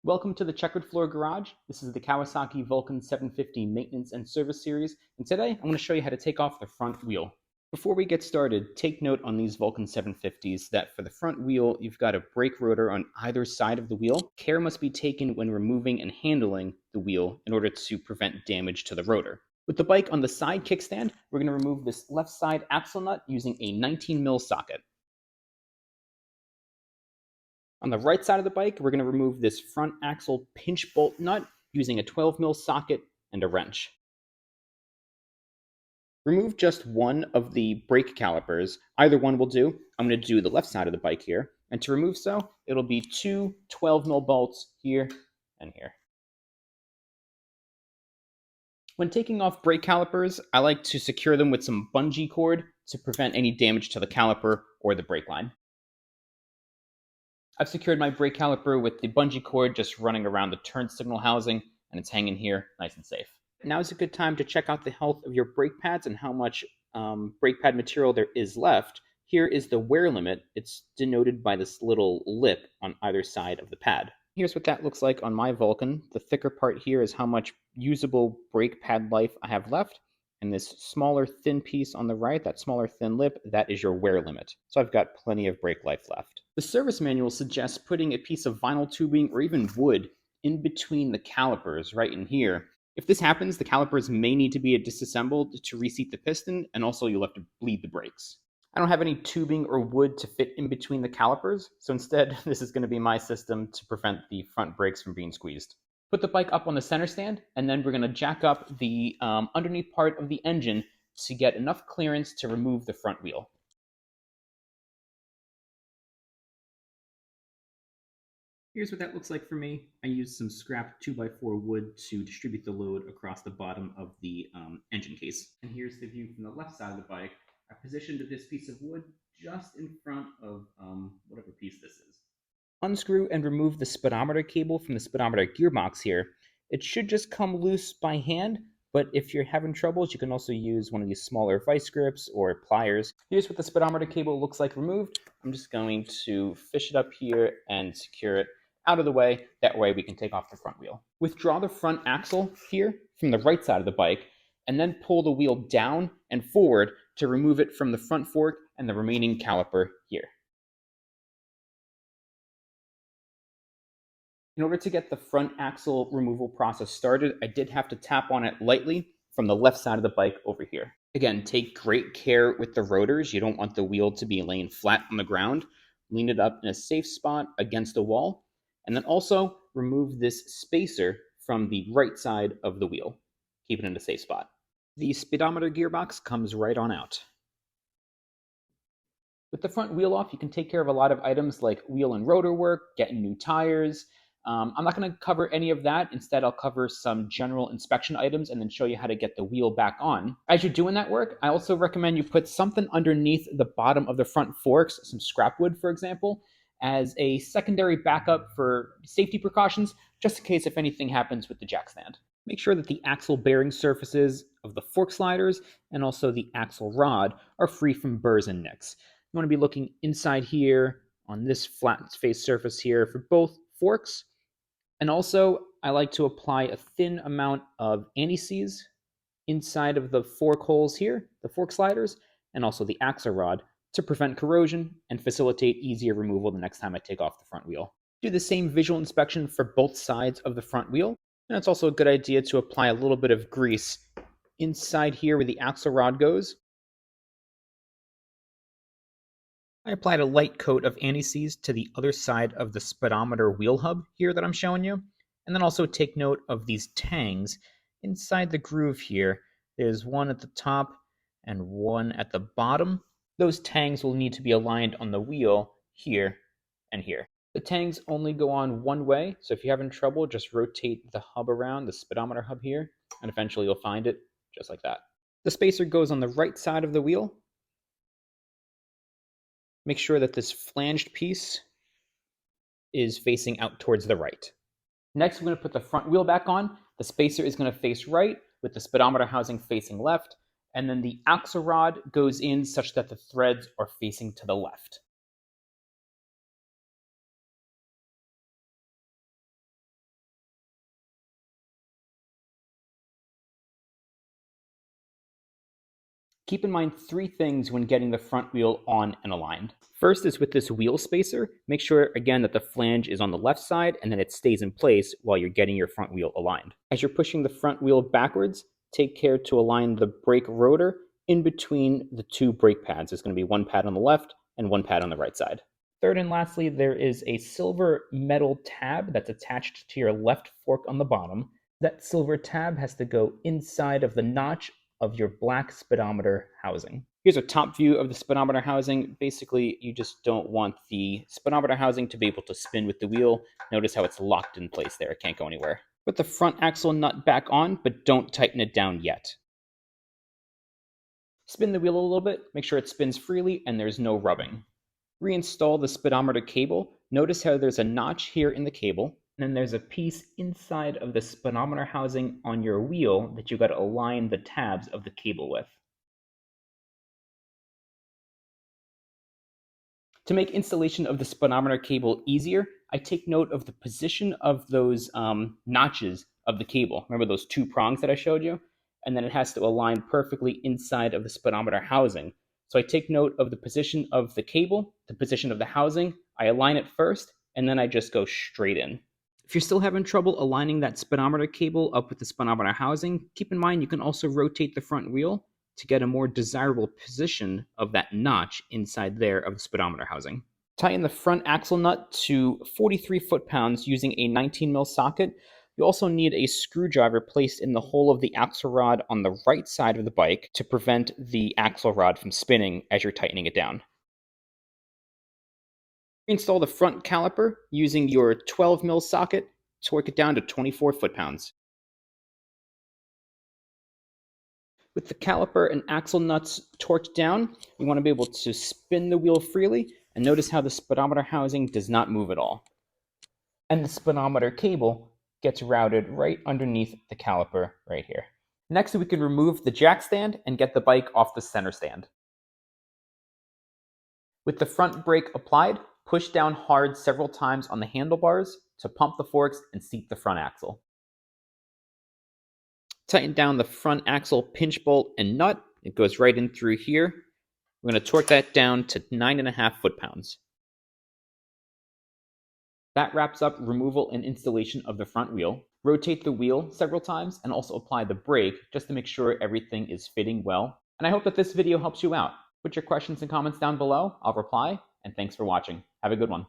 Welcome to the Checkered Floor Garage. This is the Kawasaki Vulcan 750 Maintenance and Service Series, and today I'm going to show you how to take off the front wheel. Before we get started, take note on these Vulcan 750s that for the front wheel, you've got a brake rotor on either side of the wheel. Care must be taken when removing and handling the wheel in order to prevent damage to the rotor. With the bike on the side kickstand, we're going to remove this left side axle nut using a 19mm socket. On the right side of the bike, we're going to remove this front axle pinch bolt nut using a 12mm socket and a wrench. Remove just one of the brake calipers. Either one will do. I'm going to do the left side of the bike here. And to remove so, it'll be two 12mm bolts here and here. When taking off brake calipers, I like to secure them with some bungee cord to prevent any damage to the caliper or the brake line. I've secured my brake caliper with the bungee cord just running around the turn signal housing, and it's hanging here nice and safe. Now is a good time to check out the health of your brake pads and how much brake pad material there is left. Here is the wear limit. It's denoted by this little lip on either side of the pad. Here's what that looks like on my Vulcan. The thicker part here is how much usable brake pad life I have left. And this smaller thin piece on the right, that smaller thin lip, that is your wear limit. So I've got plenty of brake life left. The service manual suggests putting a piece of vinyl tubing or even wood in between the calipers right in here. If this happens, the calipers may need to be disassembled to reseat the piston, and also you'll have to bleed the brakes. I don't have any tubing or wood to fit in between the calipers, so instead this is going to be my system to prevent the front brakes from being squeezed. Put the bike up on the center stand, and then we're going to jack up the underneath part of the engine to get enough clearance to remove the front wheel. Here's what that looks like for me. I used some scrap 2x4 wood to distribute the load across the bottom of the engine case. And here's the view from the left side of the bike. I positioned this piece of wood just in front of whatever piece this is. Unscrew and remove the speedometer cable from the speedometer gearbox here. It should just come loose by hand, but if you're having troubles, you can also use one of these smaller vice grips or pliers. Here's what the speedometer cable looks like removed. I'm just going to fish it up here and secure it out of the way. That way we can take off the front wheel. Withdraw the front axle here from the right side of the bike, and then pull the wheel down and forward to remove it from the front fork and the remaining caliper here. In order to get the front axle removal process started, I did have to tap on it lightly from the left side of the bike over here. Again, take great care with the rotors. You don't want the wheel to be laying flat on the ground. Lean it up in a safe spot against a wall. And then also remove this spacer from the right side of the wheel. Keep it in a safe spot. The speedometer gearbox comes right on out. With the front wheel off, you can take care of a lot of items like wheel and rotor work, getting new tires. I'm not going to cover any of that. Instead, I'll cover some general inspection items and then show you how to get the wheel back on. As you're doing that work, I also recommend you put something underneath the bottom of the front forks, some scrap wood, for example, as a secondary backup for safety precautions, just in case if anything happens with the jack stand. Make sure that the axle bearing surfaces of the fork sliders and also the axle rod are free from burrs and nicks. You want to be looking inside here on this flat face surface here for both forks. And also, I like to apply a thin amount of anti-seize inside of the fork holes here, the fork sliders, and also the axle rod to prevent corrosion and facilitate easier removal the next time I take off the front wheel. Do the same visual inspection for both sides of the front wheel. And it's also a good idea to apply a little bit of grease inside here where the axle rod goes. I applied a light coat of anti-seize to the other side of the speedometer wheel hub here that I'm showing you. And then also take note of these tangs inside the groove here. There's one at the top and one at the bottom. Those tangs will need to be aligned on the wheel here and here. The tangs only go on one way, so if you're having trouble, just rotate the hub around, the speedometer hub here, and eventually you'll find it just like that. The spacer goes on the right side of the wheel. Make sure that this flanged piece is facing out towards the right. Next, we're going to put the front wheel back on. The spacer is going to face right with the speedometer housing facing left, and then the axle rod goes in such that the threads are facing to the left. Keep in mind three things when getting the front wheel on and aligned. First is with this wheel spacer, make sure again that the flange is on the left side and that it stays in place while you're getting your front wheel aligned. As you're pushing the front wheel backwards, take care to align the brake rotor in between the two brake pads. There's going to be one pad on the left and one pad on the right side. Third and lastly, there is a silver metal tab that's attached to your left fork on the bottom. That silver tab has to go inside of the notch of your black speedometer housing. Here's a top view of the speedometer housing. Basically, you just don't want the speedometer housing to be able to spin with the wheel. Notice how it's locked in place there. It can't go anywhere. Put the front axle nut back on, but don't tighten it down yet. Spin the wheel a little bit, make sure it spins freely and there's no rubbing. Reinstall the speedometer cable. Notice how there's a notch here in the cable, and then there's a piece inside of the speedometer housing on your wheel that you got to align the tabs of the cable with. To make installation of the speedometer cable easier, I take note of the position of those notches of the cable. Remember those two prongs that I showed you? And then it has to align perfectly inside of the speedometer housing. So I take note of the position of the cable, the position of the housing, I align it first, and then I just go straight in. If you're still having trouble aligning that speedometer cable up with the speedometer housing, keep in mind you can also rotate the front wheel to get a more desirable position of that notch inside there of the speedometer housing. Tighten the front axle nut to 43 foot-pounds using a 19mm socket. You also need a screwdriver placed in the hole of the axle rod on the right side of the bike to prevent the axle rod from spinning as you're tightening it down. Install the front caliper using your 12mm socket, torque it down to 24 foot-pounds. With the caliper and axle nuts torqued down, you want to be able to spin the wheel freely, and notice how the speedometer housing does not move at all. And the speedometer cable gets routed right underneath the caliper right here. Next, we can remove the jack stand and get the bike off the center stand. With the front brake applied, push down hard several times on the handlebars to pump the forks and seat the front axle. Tighten down the front axle pinch bolt and nut. It goes right in through here. We're going to torque that down to 9.5 foot-pounds. That wraps up removal and installation of the front wheel. Rotate the wheel several times and also apply the brake just to make sure everything is fitting well. And I hope that this video helps you out. Put your questions and comments down below. I'll reply, and thanks for watching. Have a good one.